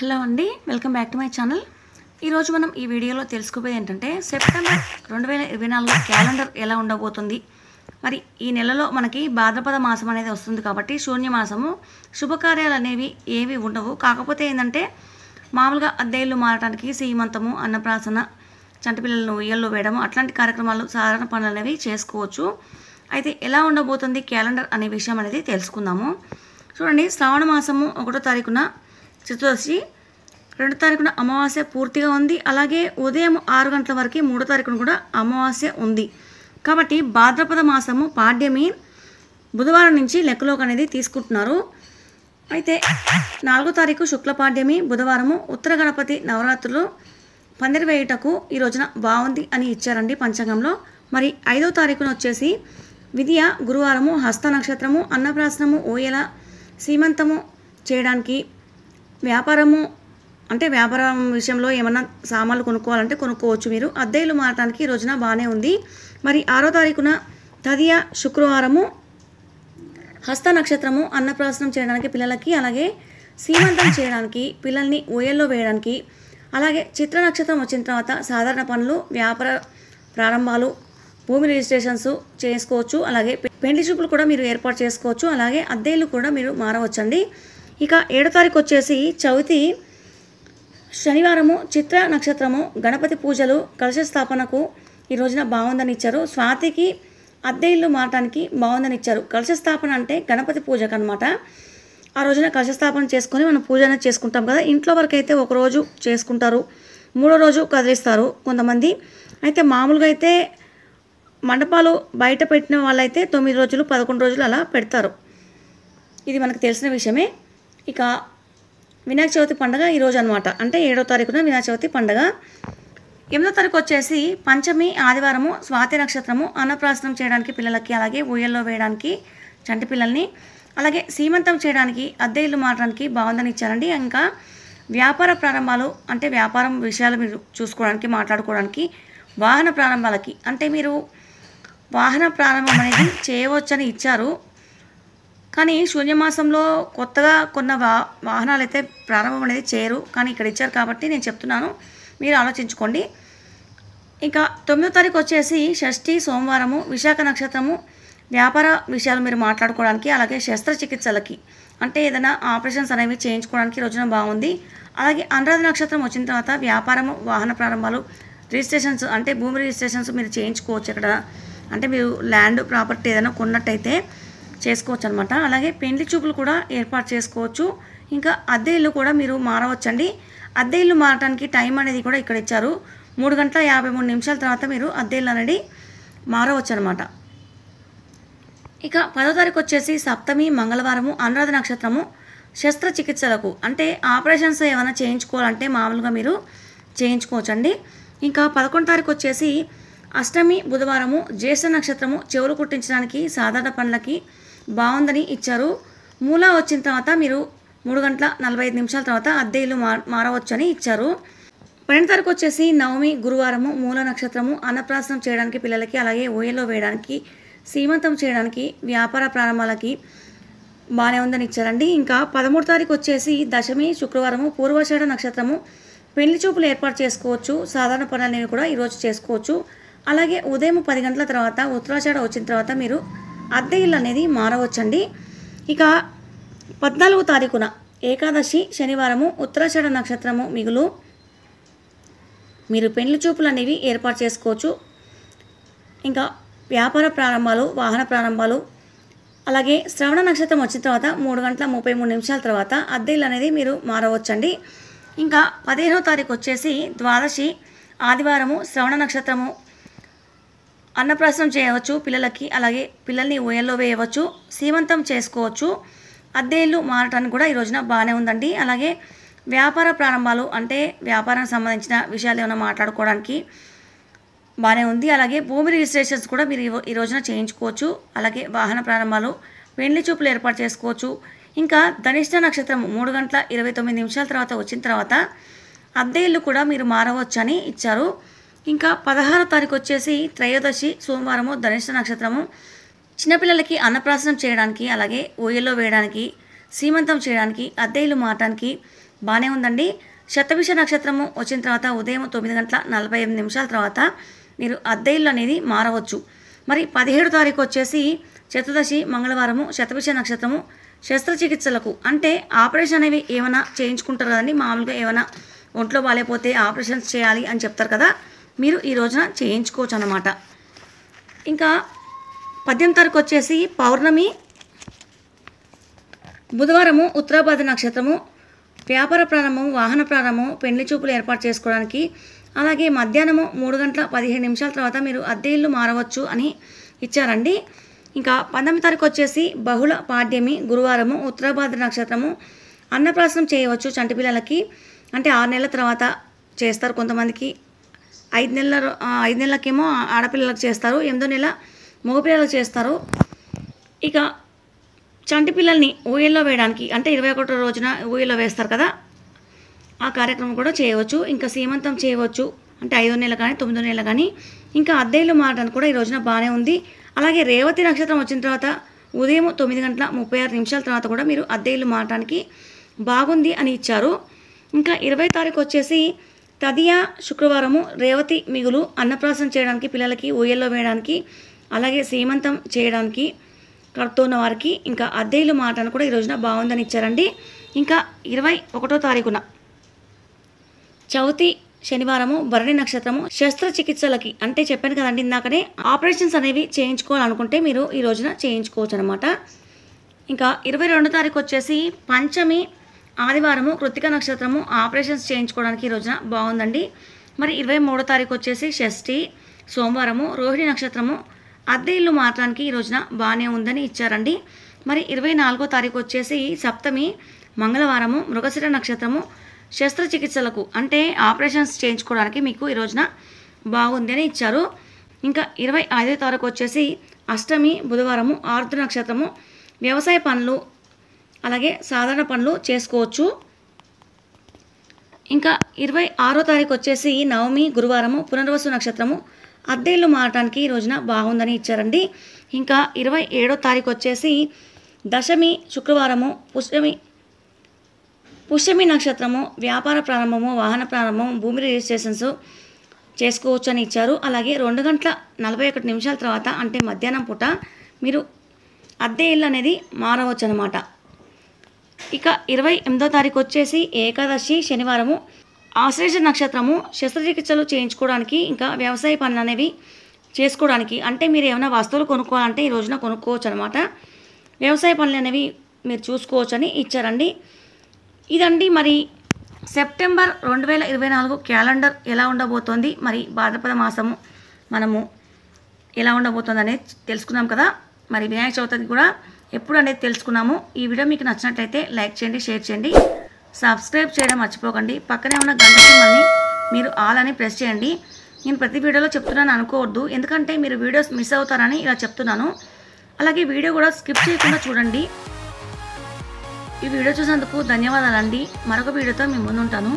Hello అండి, welcome back to my channel. ఈరోజు మనం ఈ వీడియోలో తెలుసుకోబోయేది ఏంటంటే సెప్టెంబర్ 2024 క్యాలెండర్ ఎలా ఉండబోతుంది. మరి ఈ నెలలో మనకి భాద్రపద మాసం అనేది వస్తుంది కాబట్టి శూన్యమాసము, శుభకార్యాలు అనేవి ఏవి ఉండవు. కాకపోతే ఏంటంటే మామూలుగా అద్దెళ్ళు మారటానికి సీమంతము, అన్నప్రాసన, చంటిపిల్లలను ఉయ్యల్లో వేయడం అట్లాంటి కార్యక్రమాలు, సాధారణ పనులు అనేవి చేసుకోవచ్చు. అయితే ఎలా ఉండబోతుంది క్యాలెండర్ అనే విషయం అనేది తెలుసుకుందాము. చూడండి, శ్రావణ మాసము 1వ తారీఖున చతుర్దశి, 2వ తారీఖున అమావాస్య పూర్తిగా ఉంది. అలాగే ఉదయం 6 గంటల వరకు 3వ తారీఖున కూడా అమావాస్య ఉంది. కాబట్టి భాద్రపద మాసము పాడ్యమి బుధవారం నుంచి లెక్కలోకి అనేది తీసుకుంటున్నారు. అయితే 4వ తారీఖు శుక్లపాడ్యమి బుధవారము, ఉత్తర గణపతి నవరాత్రులు పందిరి వేయుటకు ఈ రోజున బాగుంది అని ఇచ్చారండి పంచాంగంలో. మరి 5వ తారీఖున వచ్చేసి విద్య గురువారము, హస్త నక్షత్రము, అన్నప్రాసనము, ఓయల, సీమంతము చేయడానికి, వ్యాపారము అంటే వ్యాపారం విషయంలో ఏమన్నా సామాన్లు కొనుక్కోవాలంటే కొనుక్కోవచ్చు. మీరు అద్దెలు మారటానికి ఈ రోజున బాగానే ఉంది. మరి 6వ తారీఖున తదియ శుక్రవారము, హస్త నక్షత్రము, అన్నప్రాసనం చేయడానికి పిల్లలకి, అలాగే సీమంతం చేయడానికి, పిల్లల్ని ఊయల్లో వేయడానికి, అలాగే చిత్ర నక్షత్రం వచ్చిన తర్వాత సాధారణ పనులు, వ్యాపార ప్రారంభాలు, భూమి రిజిస్ట్రేషన్స్ చేసుకోవచ్చు. అలాగే పెండ్లి చూపులు కూడా మీరు ఏర్పాటు చేసుకోవచ్చు. అలాగే అద్దెలు కూడా మీరు మారవచ్చండి. ఇక 7వ తారీఖు వచ్చేసి చవితి శనివారము, చిత్ర నక్షత్రము, గణపతి పూజలు, కలశ స్థాపనకు ఈ రోజున బాగుందని ఇచ్చారు. స్వాతికి అద్దె ఇల్లు మారటానికి బాగుందని ఇచ్చారు. కలశ స్థాపన అంటే గణపతి పూజకు అనమాట. ఆ రోజున కలశ స్థాపన చేసుకొని మనం పూజ అనేది చేసుకుంటాం కదా. ఇంట్లో వరకు అయితే ఒకరోజు చేసుకుంటారు, 3వ రోజు కదిలిస్తారు కొంతమంది. అయితే మామూలుగా అయితే మండపాలు బయట పెట్టిన వాళ్ళైతే 9 రోజులు, 11 రోజులు అలా పెడతారు. ఇది మనకు తెలిసిన విషయమే. ఇక వినాయక చవితి పండుగ ఈరోజు అనమాట. అంటే 7వ తారీఖున వినాయక చవితి పండుగ. 8వ తారీఖు వచ్చేసి పంచమి ఆదివారము, స్వాతి నక్షత్రము, అన్నప్రాసనం చేయడానికి పిల్లలకి, అలాగే ఊయల్లో వేయడానికి చంటి పిల్లల్ని, అలాగే సీమంతం చేయడానికి, అద్దె ఇల్లు మారడానికి బాగుందని ఇచ్చారండి. ఇంకా వ్యాపార ప్రారంభాలు అంటే వ్యాపారం విషయాలు మీరు చూసుకోవడానికి, మాట్లాడుకోవడానికి, వాహన ప్రారంభాలకి అంటే మీరు వాహన ప్రారంభం అనేది చేయవచ్చని ఇచ్చారు. కానీ శూన్యమాసంలో కొత్తగా కొన్న వాహనాలు అయితే ప్రారంభం అనేది చేయరు. కానీ ఇక్కడ ఇచ్చారు కాబట్టి నేను చెప్తున్నాను, మీరు ఆలోచించుకోండి. ఇంకా 9వ తారీఖు వచ్చేసి షష్ఠి సోమవారము, విశాఖ నక్షత్రము, వ్యాపార విషయాలు మీరు మాట్లాడుకోవడానికి, అలాగే శస్త్రచికిత్సలకి అంటే ఏదైనా ఆపరేషన్స్ అనేవి చేయించుకోవడానికి రోజున బాగుంది. అలాగే అనురాధ నక్షత్రం వచ్చిన తర్వాత వ్యాపారము, వాహన ప్రారంభాలు, రిజిస్ట్రేషన్స్ అంటే భూమి రిజిస్ట్రేషన్స్ మీరు చేయించుకోవచ్చు. ఇక్కడ అంటే మీరు ల్యాండ్ ప్రాపర్టీ ఏదైనా కొన్నట్టయితే చేసుకోవచ్చు అనమాట. అలాగే పెండ్లి చూపులు కూడా ఏర్పాటు చేసుకోవచ్చు. ఇంకా అద్దె ఇల్లు కూడా మీరు మారవచ్చండి. అద్దె ఇల్లు మారటానికి టైం అనేది కూడా ఇక్కడ ఇచ్చారు. 3 గంటల 53 నిమిషాల తర్వాత మీరు అద్దె ఇల్లు అనేది మారవచ్చు అనమాట. ఇక 10వ తారీఖు వచ్చేసి సప్తమి మంగళవారము, అనురాధ నక్షత్రము, శస్త్రచికిత్సలకు అంటే ఆపరేషన్స్ ఏమైనా చేయించుకోవాలంటే మామూలుగా మీరు చేయించుకోవచ్చండి. ఇంకా 11వ తారీఖు వచ్చేసి అష్టమి బుధవారము, జ్యేష్ఠ నక్షత్రము, చెవులు కుట్టించడానికి, సాధారణ పనులకి బాగుందని ఇచ్చారు. మూల వచ్చిన తర్వాత మీరు 3 గంటల 45 నిమిషాల తర్వాత అద్దె ఇల్లు మారవచ్చని ఇచ్చారు. 12వ తారీఖు వచ్చేసి నవమి గురువారము, మూల నక్షత్రము, అన్నప్రాసనం చేయడానికి పిల్లలకి, అలాగే ఊయల్లో వేయడానికి, సీమంతం చేయడానికి, వ్యాపార ప్రారంభాలకి బాగానే ఉందని ఇచ్చారండి. ఇంకా 13వ తారీఖు వచ్చేసి దశమి శుక్రవారము, పూర్వాషాఢ నక్షత్రము, పెళ్లి చూపులు ఏర్పాటు చేసుకోవచ్చు. సాధారణ పనులనేవి కూడా ఈరోజు చేసుకోవచ్చు. అలాగే ఉదయం 10 గంటల తర్వాత ఉత్తరాషాఢ వచ్చిన తర్వాత మీరు అద్దె ఇల్లు అనేది మారవచ్చండి. ఇక 14వ తారీఖున ఏకాదశి శనివారము, ఉత్తరాషాఢ నక్షత్రము మిగులు, మీరు పెళ్లి చూపులు అనేవి ఏర్పాటు చేసుకోవచ్చు. ఇంకా వ్యాపార ప్రారంభాలు, వాహన ప్రారంభాలు, అలాగే శ్రవణ నక్షత్రం వచ్చిన తర్వాత 3 గంటల 33 నిమిషాల తర్వాత అద్దె ఇల్లు అనేది మీరు మారవచ్చండి. ఇంకా 15వ తారీఖు వచ్చేసి ద్వాదశి ఆదివారము, శ్రవణ నక్షత్రము, అన్నప్రాసనం చేయవచ్చు పిల్లలకి, అలాగే పిల్లల్ని ఊయల్లో వేయవచ్చు, సీమంతం చేసుకోవచ్చు. అద్దె ఇల్లు మారటానికి కూడా ఈ రోజున బాగానే ఉందండి. అలాగే వ్యాపార ప్రారంభాలు అంటే వ్యాపారానికి సంబంధించిన విషయాలు ఏమైనా మాట్లాడుకోవడానికి బాగానే ఉంది. అలాగే భూమి రిజిస్ట్రేషన్స్ కూడా మీరు ఈ రోజున చేయించుకోవచ్చు. అలాగే వాహన ప్రారంభాలు, పెండ్లి చూపులు ఏర్పాటు చేసుకోవచ్చు. ఇంకా ధనిష్ట నక్షత్రం 3 గంటల 29 నిమిషాల తర్వాత వచ్చిన తర్వాత అద్దె ఇల్లు కూడా మీరు మారవచ్చని ఇచ్చారు. ఇంకా 16వ తారీఖు వచ్చేసి త్రయోదశి సోమవారము, ధనిష్ట నక్షత్రము, చిన్నపిల్లలకి అన్నప్రాసనం చేయడానికి, అలాగే ఊయల్లో వేయడానికి, సీమంతం చేయడానికి, అద్దె ఇల్లు మారటానికి, బాగానే ఉందండి. శతభిష నక్షత్రము వచ్చిన తర్వాత ఉదయం 9:48 తర్వాత మీరు అద్దె ఇల్లు అనేది మారవచ్చు. మరి 17 తారీఖు వచ్చేసి చతుర్దశి మంగళవారము శతభిష నక్షత్రము శస్త్రచికిత్సలకు అంటే ఆపరేషన్ అనేవి ఏమైనా చేయించుకుంటారు కదండి. మామూలుగా ఏమైనా ఒంట్లో బాగాలేకపోతే ఆపరేషన్స్ చేయాలి అని చెప్తారు కదా, మీరు ఈ రోజున చేయించుకోవచ్చు అన్నమాట. ఇంకా 18 తారీఖు వచ్చేసి పౌర్ణమి బుధవారము ఉత్తరాభాద్ర నక్షత్రము వ్యాపార ప్రారంభం, వాహన ప్రారంభం, పెళ్లి చూపులు ఏర్పాటు చేసుకోవడానికి, అలాగే మధ్యాహ్నము 3:15 తర్వాత మీరు అద్దె ఇల్లు మారవచ్చు అని ఇచ్చారండి. ఇంకా 19 తారీఖు వచ్చేసి బహుళ పాడ్యమి గురువారము ఉత్తరాభాద్ర నక్షత్రము అన్నప్రాసనం చేయవచ్చు చంటి పిల్లలకి. అంటే 6 నెలల తర్వాత చేస్తారు కొంతమందికి, 5 నెలలకేమో ఆడపిల్లలకు చేస్తారు, 8వ నెల మగపిల్లలకు చేస్తారు. ఇక చంటి పిల్లల్ని ఊయల్లో వేయడానికి అంటే 21వ రోజున ఊయల్లో వేస్తారు కదా, ఆ కార్యక్రమం కూడా చేయవచ్చు. ఇంకా సీమంతం చేయవచ్చు అంటే 5వ నెల కానీ 9వ నెల కానీ. ఇంకా అద్దెలు మారడానికి కూడా ఈ రోజున బాగానే ఉంది. అలాగే రేవతి నక్షత్రం వచ్చిన తర్వాత ఉదయం 9:36 తర్వాత కూడా మీరు అద్దెలు మారడానికి బాగుంది అని ఇచ్చారు. ఇంకా 20 తారీఖు వచ్చేసి తదియా శుక్రవారము రేవతి మిగులు అన్నప్రాసన చేయడానికి, పిల్లలకి ఊయల్లో వేయడానికి, అలాగే సీమంతం చేయడానికి కడుతున్న వారికి ఇంకా అద్దెలు మారడానికి కూడా ఈ రోజున బాగుందని ఇచ్చారండి. ఇంకా 21వ తారీఖున చవితి శనివారము భరణి నక్షత్రము శస్త్రచికిత్సలకి అంటే చెప్పాను కదండి ఇందాకనే, ఆపరేషన్స్ అనేవి చేయించుకోవాలనుకుంటే మీరు ఈ రోజున చేయించుకోవచ్చు అనమాట. ఇంకా 22వ తారీఖు వచ్చేసి పంచమి ఆదివారము కృత్తిక నక్షత్రము ఆపరేషన్స్ చేయించుకోవడానికి ఈ రోజున బాగుందండి. మరి 23వ తారీఖు వచ్చేసి షష్ఠి సోమవారము రోహిణి నక్షత్రము అద్దె ఇల్లు మారడానికి ఈ రోజున బాగానే ఉందని ఇచ్చారండి. మరి 24వ తారీఖు వచ్చేసి సప్తమి మంగళవారము మృగశిర నక్షత్రము శస్త్రచికిత్సలకు అంటే ఆపరేషన్స్ చేయించుకోవడానికి మీకు ఈ రోజున బాగుంది అని ఇచ్చారు. ఇంకా 25వ తారీఖు వచ్చేసి అష్టమి బుధవారము ఆరుద్ర నక్షత్రము వ్యవసాయ పనులు అలాగే సాధారణ పనులు చేసుకోవచ్చు. ఇంకా 26వ తారీఖు వచ్చేసి నవమి గురువారము పునర్వసు నక్షత్రము అద్దె ఇల్లు మారడానికి ఈ రోజున బాగుందని ఇచ్చారండి. ఇంకా 27వ తారీఖు వచ్చేసి దశమి శుక్రవారము పుష్యమి నక్షత్రము వ్యాపార ప్రారంభము, వాహన ప్రారంభం, భూమి రిజిస్ట్రేషన్స్ చేసుకోవచ్చు అని ఇచ్చారు. అలాగే 2:41 తర్వాత అంటే మధ్యాహ్నం పూట మీరు అద్దె ఇల్లు అనేది మారవచ్చు అనమాట. ఇక 28వ తారీఖు వచ్చేసి ఏకాదశి శనివారము ఆశ్లేష నక్షత్రము శస్త్రచికిత్సలు చేయించుకోవడానికి, ఇంకా వ్యవసాయ పనులు అనేవి చేసుకోవడానికి అంటే మీరు ఏమైనా వస్తువులు కొనుక్కోవాలంటే ఈ రోజున కొనుక్కోవచ్చు అనమాట. వ్యవసాయ పనులు అనేవి మీరు చూసుకోవచ్చు అని ఇచ్చారండి. ఇదండి మరి సెప్టెంబర్ 2024 క్యాలెండర్ ఎలా ఉండబోతోంది, మరి భాద్రపద మాసము మనము ఎలా ఉండబోతుంది అనేది తెలుసుకున్నాం కదా. మరి వినాయక చవితికి కూడా ఎప్పుడు అనేది తెలుసుకున్నాము. ఈ వీడియో మీకు నచ్చినట్లయితే లైక్ చేయండి, షేర్ చేయండి, సబ్స్క్రైబ్ చేయడం మర్చిపోకండి. పక్కనే ఉన్న గంట సింబల్ని మీరు ఆల్ అని ప్రెస్ చేయండి. నేను ప్రతి వీడియోలో చెప్తున్నాను అనుకోవద్దు, ఎందుకంటే మీరు వీడియోస్ మిస్ అవుతారని ఇలా చెప్తున్నాను. అలాగే వీడియో కూడా స్కిప్ చేయకుండా చూడండి. ఈ వీడియో చూసినందుకు ధన్యవాదాలండి. మరొక వీడియోతో మీ ముందుంటాను.